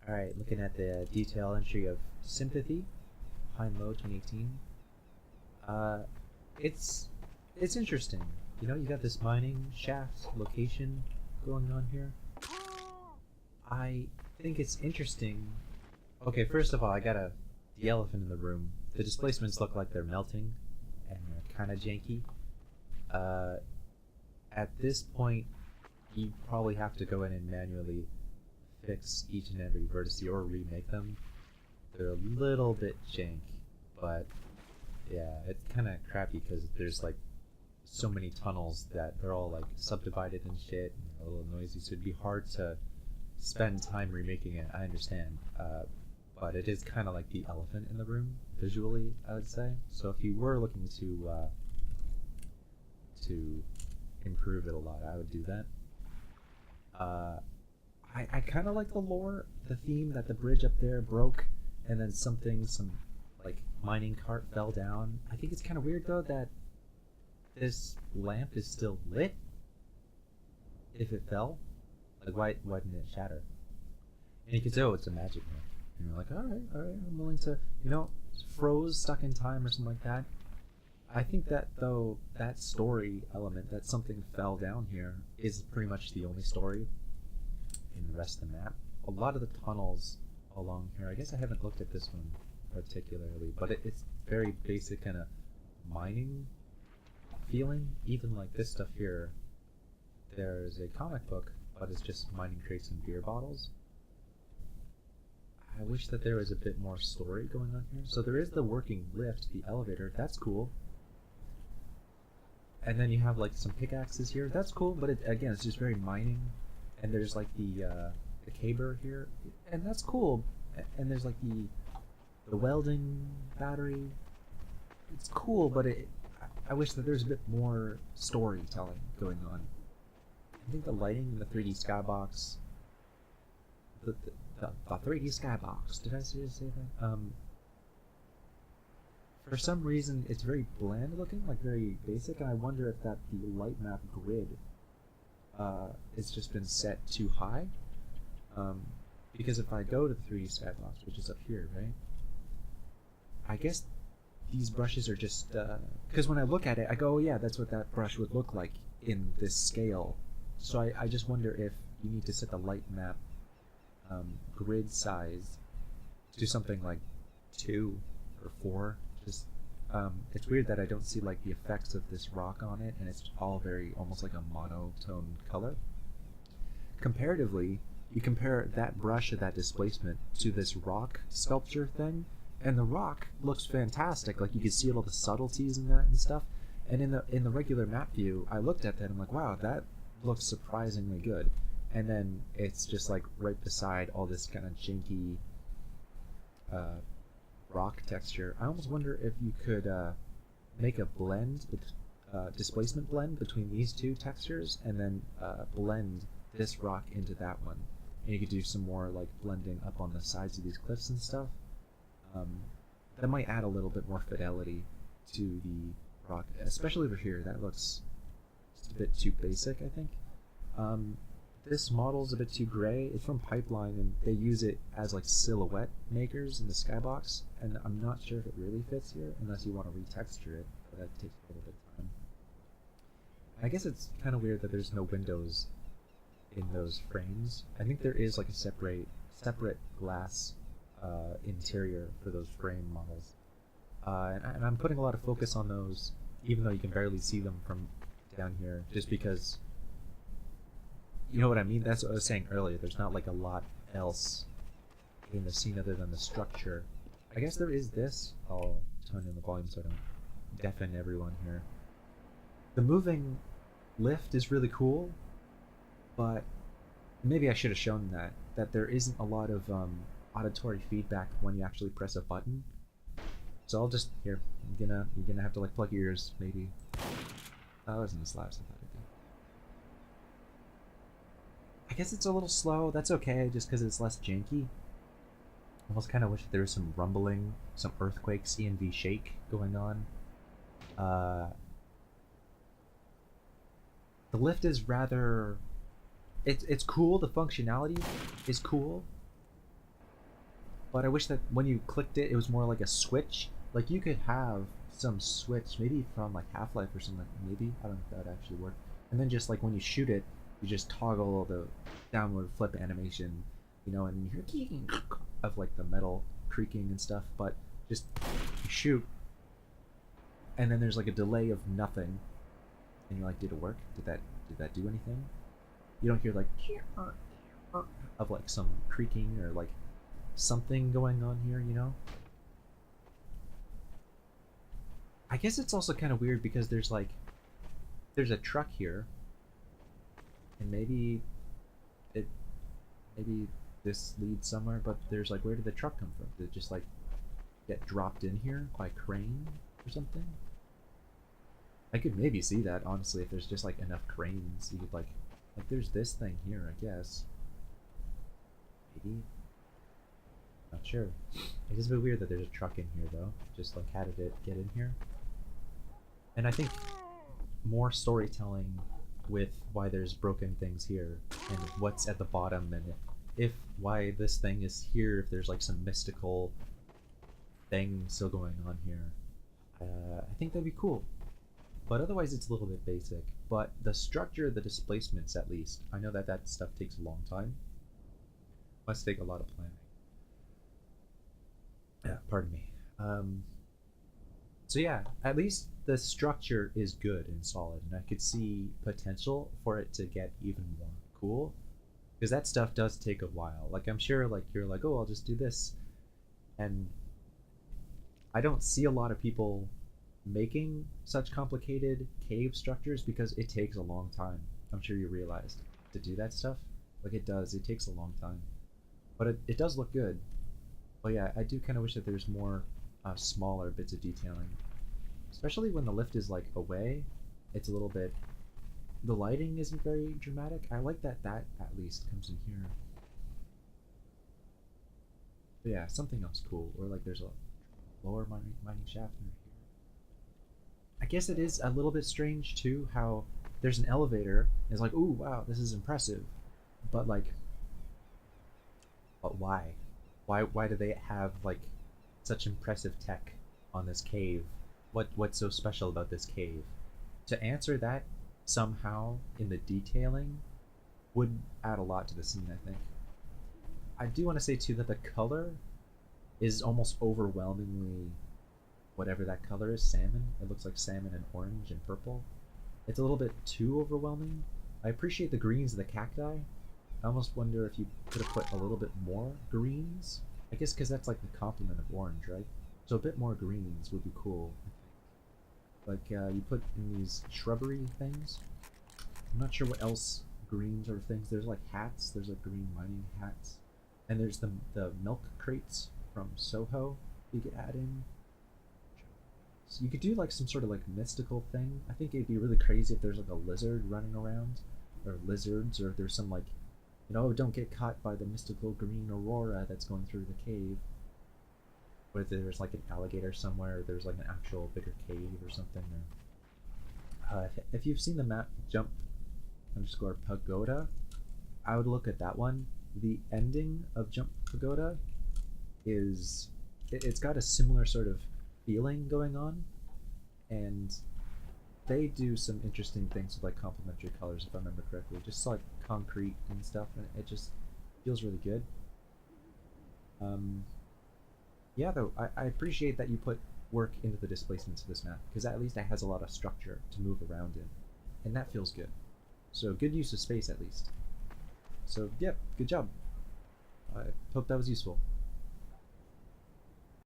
Alright, looking at the detail entry of Sympathy, high and low 2018. Uh, it's it's interesting. You know, you got this mining shaft location going on here. I think it's interesting. Okay, first of all, I got the elephant in the room. The displacements look like they're melting, and they're kind of janky. Uh, at this point, you probably have to go in and manually fix each and every vertex or remake them. They're a little bit jank, but yeah, it's kind of crappy because there's like so many tunnels that they're all like subdivided and shit, and a little noisy, so it'd be hard to spend time remaking it. I understand, but it is kind of like the elephant in the room visually, I would say. So if you were looking to improve it a lot, I would do that. I kind of like the lore, the theme that the bridge up there broke, and then some like mining cart fell down. I think it's kind of weird though that this lamp is still lit if it fell. Like why didn't it shatter? And you could say, oh, it's a magic lamp. And you're like, all right, I'm willing to, froze, stuck in time or something like that. I think that though, that story element, that something fell down here, is pretty much the only story in the rest of the map. A lot of the tunnels along here, I guess I haven't looked at this one particularly, but it's very basic kind of mining feeling. Even like this stuff here, there's a comic book, but it's just mining crates and beer bottles. I wish that there was a bit more story going on here. So there is the working lift, the elevator, that's cool. And then you have like some pickaxes here, that's cool, but again, it's just very mining. And there's like the caber here, and that's cool. And there's like the welding battery. It's cool, but I wish that there's a bit more storytelling going on. I think the lighting in the 3D skybox, the 3D skybox. Did I seriously say that? For some reason, it's very bland looking, like very basic, and I wonder if that the light map grid it's just been set too high. Because if I go to the 3D skybox, which is up here, right? I guess these brushes are just because when I look at it, I go, oh yeah, that's what that brush would look like in this scale. So I just wonder if you need to set the light map grid size to something like 2 or 4. Just it's weird that I don't see like the effects of this rock on it, and it's all very almost like a monotone color. Comparatively, you compare that brush of that displacement to this rock sculpture thing, and the rock looks fantastic. Like you can see all the subtleties in that and stuff. And in the regular map view, I looked at that and I'm like, wow, that looks surprisingly good. And then it's just like right beside all this kind of janky rock texture. I almost wonder if you could make a blend, displacement blend between these two textures, and then blend this rock into that one. And you could do some more like blending up on the sides of these cliffs and stuff. That might add a little bit more fidelity to the rock, especially over here. That looks just a bit too basic, I think. This model's a bit too gray. It's from Pipeline, and they use it as like silhouette makers in the skybox, and I'm not sure if it really fits here unless you want to retexture it, but that takes a little bit of time. I guess it's kind of weird that there's no windows in those frames. I think there is like a separate glass interior for those frame models, and I'm putting a lot of focus on those, even though you can barely see them from down here, just because, you know what I mean? That's what I was saying earlier. There's not like a lot else in the scene other than the structure. I guess there is this. I'll turn in the volume so I don't deafen everyone here. The moving lift is really cool, but maybe I should have shown that there isn't a lot of auditory feedback when you actually press a button. So I'll just, here, you're gonna have to like plug your ears, maybe. Oh, that wasn't the slaps I thought it'd be. I guess it's a little slow. That's okay, just because it's less janky. I almost kind of wish there was some rumbling, some earthquake, CNV shake going on. The lift is rather... It's cool, the functionality is cool, But I wish that when you clicked it, it was more like a switch. Like you could have some switch, maybe from like Half-Life or something. Maybe I don't know if that would actually work. And then just like when you shoot it, you just toggle the downward flip animation, you know, and you hear kicking of like the metal creaking and stuff. But just you shoot, and then there's like a delay of nothing, and you're like, did it work? Did that do anything? You don't hear like of like some creaking or like something going on here, you know? I guess it's also kind of weird because there's a truck here, and it maybe this leads somewhere, but there's like, where did the truck come from? Did it just like get dropped in here by crane or something? I could maybe see that, honestly, if there's just like enough cranes. You could like there's this thing here, I guess. Maybe. Not sure. It is a bit weird that there's a truck in here, though. Just like, how did it get in here? And I think more storytelling with why there's broken things here and what's at the bottom, and if why this thing is here, if there's like some mystical thing still going on here. I think that'd be cool. But otherwise it's a little bit basic. But the structure, the displacements at least, I know that that stuff takes a long time. Must take a lot of planning. Yeah, pardon me. So yeah, at least the structure is good and solid, and I could see potential for it to get even more cool. Because that stuff does take a while. Like I'm sure like you're like, oh, I'll just do this. And I don't see a lot of people making such complicated cave structures because it takes a long time. I'm sure you realized to do that stuff. Like it does, it takes a long time. But it does look good. But yeah, I do kind of wish that there's more smaller bits of detailing. Especially when the lift is like away, it's a little bit... The lighting isn't very dramatic. I like that that at least comes in here. But yeah, something else cool. Or like there's a lower mining shaft under here. I guess it is a little bit strange too how there's an elevator. And it's like, ooh, wow, this is impressive. But like, but why? Why do they have like such impressive tech on this cave? What's so special about this cave? To answer that somehow in the detailing would add a lot to the scene, I think. I do want to say too that the color is almost overwhelmingly whatever that color is, salmon. It looks like salmon and orange and purple. It's a little bit too overwhelming. I appreciate the greens of the cacti. I almost wonder if you could have put a little bit more greens. I guess because that's like the complement of orange, right? So a bit more greens would be cool, I think. Like you put in these shrubbery things. I'm not sure what else greens or things. There's like hats. There's like green mining hats. And there's the milk crates from Soho you could add in. So you could do like some sort of like mystical thing. I think it'd be really crazy if there's like a lizard running around, or lizards, or if there's some like, you know, don't get caught by the mystical green aurora that's going through the cave. Or there's like an alligator somewhere, or there's like an actual bigger cave or something. Or, if you've seen the map Jump _ Pagoda, I would look at that one. The ending of Jump Pagoda is, it's got a similar sort of feeling going on, and they do some interesting things with like complementary colors, if I remember correctly, just like concrete and stuff, and it just feels really good. Yeah, though, I appreciate that you put work into the displacements of this map, because at least it has a lot of structure to move around in, and that feels good. So good use of space, at least. So yeah, good job. I hope that was useful.